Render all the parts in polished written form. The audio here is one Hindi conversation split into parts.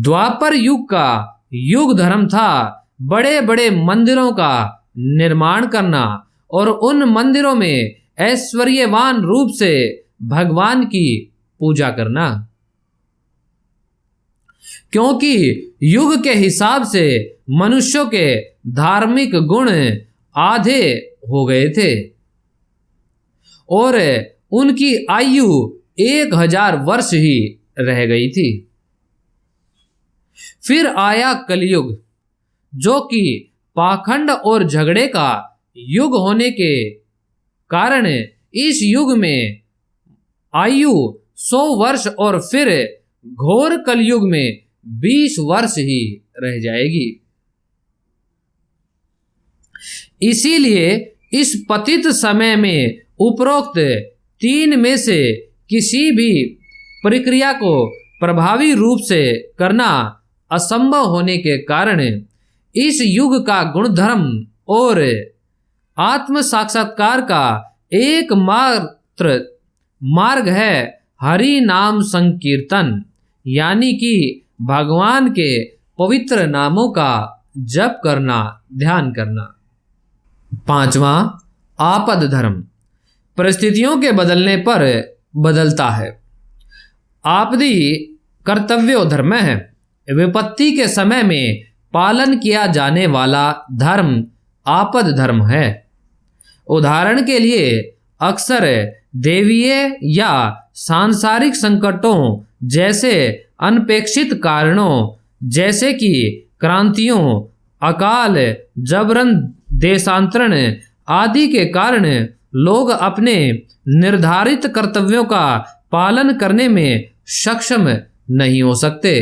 द्वापर युग का युग धर्म था बड़े बड़े मंदिरों का निर्माण करना और उन मंदिरों में ऐश्वर्यवान रूप से भगवान की पूजा करना, क्योंकि युग के हिसाब से मनुष्यों के धार्मिक गुण आधे हो गए थे और उनकी आयु 1000 वर्ष ही रह गई थी। फिर आया कलयुग, जो कि पाखंड और झगड़े का युग होने के कारण इस युग में आयु 100 वर्ष और फिर घोर कलयुग में 20 वर्ष ही रह जाएगी। इसीलिए इस पतित समय में उपरोक्त 3 में से किसी भी प्रक्रिया को प्रभावी रूप से करना असंभव होने के कारण इस युग का गुणधर्म और आत्म साक्षात्कार का एकमात्र मार्ग है हरि नाम संकीर्तन, यानी कि भगवान के पवित्र नामों का जप करना, ध्यान करना। 5वां, आपद धर्म परिस्थितियों के बदलने पर बदलता है। आपदी कर्तव्य धर्म है। विपत्ति के समय में पालन किया जाने वाला धर्म आपद धर्म है। उदाहरण के लिए अक्सर दैवीय या सांसारिक संकटों जैसे अनपेक्षित कारणों जैसे कि क्रांतियों, अकाल, जबरन देशांतरण आदि के कारण लोग अपने निर्धारित कर्तव्यों का पालन करने में सक्षम नहीं हो सकते।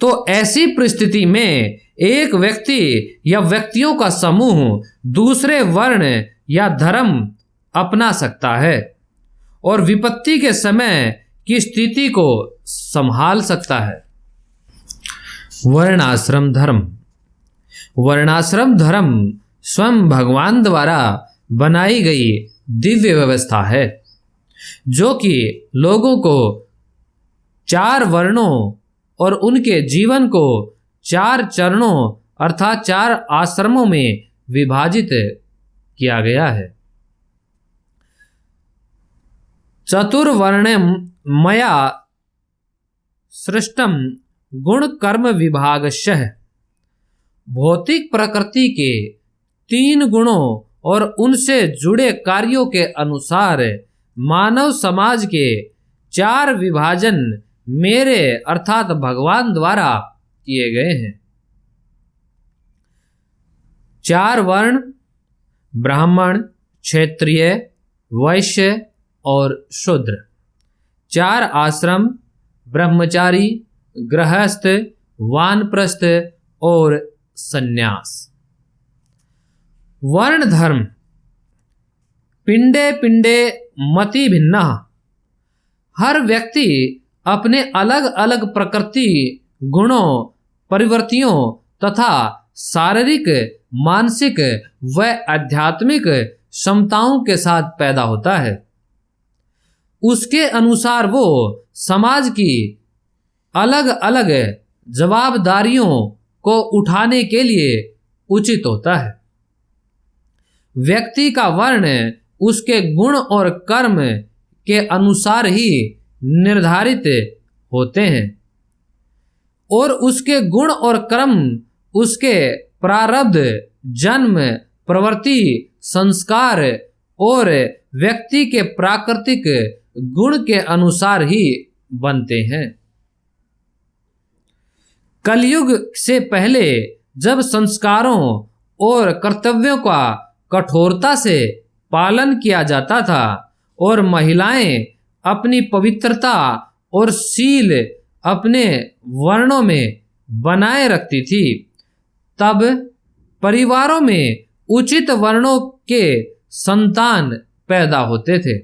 तो ऐसी परिस्थिति में एक व्यक्ति या व्यक्तियों का समूह दूसरे वर्ण या धर्म अपना सकता है और विपत्ति के समय की स्थिति को संभाल सकता है। वर्णाश्रम धर्म। वर्णाश्रम धर्म स्वयं भगवान द्वारा बनाई गई दिव्य व्यवस्था है, जो कि लोगों को 4 वर्णों और उनके जीवन को 4 चरणों अर्थात 4 आश्रमों में विभाजित किया गया है। चतुर्वर्ण्यम मया सृष्टम गुण कर्म विभागशः। भौतिक प्रकृति के 3 गुणों और उनसे जुड़े कार्यों के अनुसार मानव समाज के 4 विभाजन मेरे अर्थात भगवान द्वारा किए गए हैं। 4 वर्ण ब्राह्मण, क्षत्रिय, वैश्य और शूद्र। 4 आश्रम ब्रह्मचारी, गृहस्थ, वानप्रस्थ और सन्यास। वर्ण धर्म। पिंडे पिंडे मति भिन्ना। हर व्यक्ति अपने अलग अलग प्रकृति गुणों, परिवर्तियों तथा शारीरिक, मानसिक व आध्यात्मिक क्षमताओं के साथ पैदा होता है। उसके अनुसार वो समाज की अलग अलग जवाबदारियों को उठाने के लिए उचित होता है। व्यक्ति का वर्ण उसके गुण और कर्म के अनुसार ही निर्धारित होते हैं और उसके गुण और कर्म उसके प्रारब्ध, जन्म, प्रवृत्ति, संस्कार और व्यक्ति के प्राकृतिक गुण के अनुसार ही बनते हैं। कलयुग से पहले जब संस्कारों और कर्तव्यों का कठोरता से पालन किया जाता था और महिलाएं अपनी पवित्रता और शील अपने वर्णों में बनाए रखती थी, तब परिवारों में उचित वर्णों के संतान पैदा होते थे।